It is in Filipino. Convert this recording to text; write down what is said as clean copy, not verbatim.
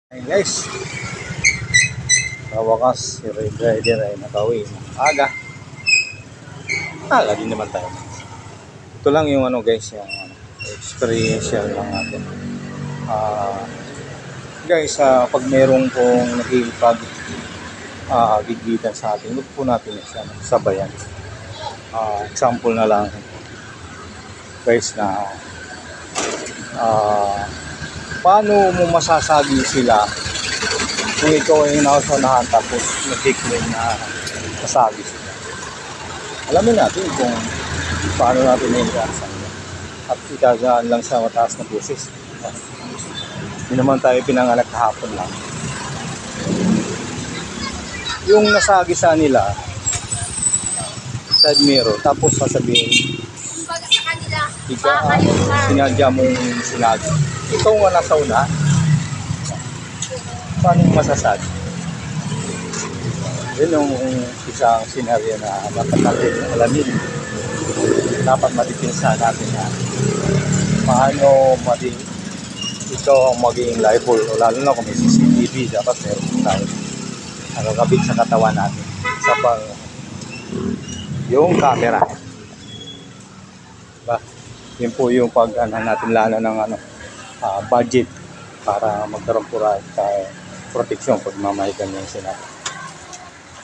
Hey guys, sa wakas si Red Rider ay nakauwi ng aga. Aga din naman tayo. Ito lang yung guys, yung experiential lang natin. Guys, pag merong pong nagigipag gigitan sa atin, huwag po natin sabayan. Example na lang guys na paano mo masasagi sila kung ikaw ay nausunahan tapos nag-claim na masagi sila. Alamin natin kung paano natin naigasan at ikagaan lang sa mataas na busis. Hindi naman tayo pinanganak kahapon lang. Yung nasagi sa nila side mirror tapos sasabihin sinadya mong sinagi. Ikaw nga nasa una, paano masasabi? Yun yung isang senaryo na dapat natin alamin. Dapat matipinsa natin na paano ikaw ang maging liable, o lalo na kung may CCTV, dapat meron tayo nakakabit sa katawan natin sa pang yung camera. Diba? Yun po yung pag natin lalo ng budget para magkaroon po tayo proteksyon pag mamahigan yung sinabi.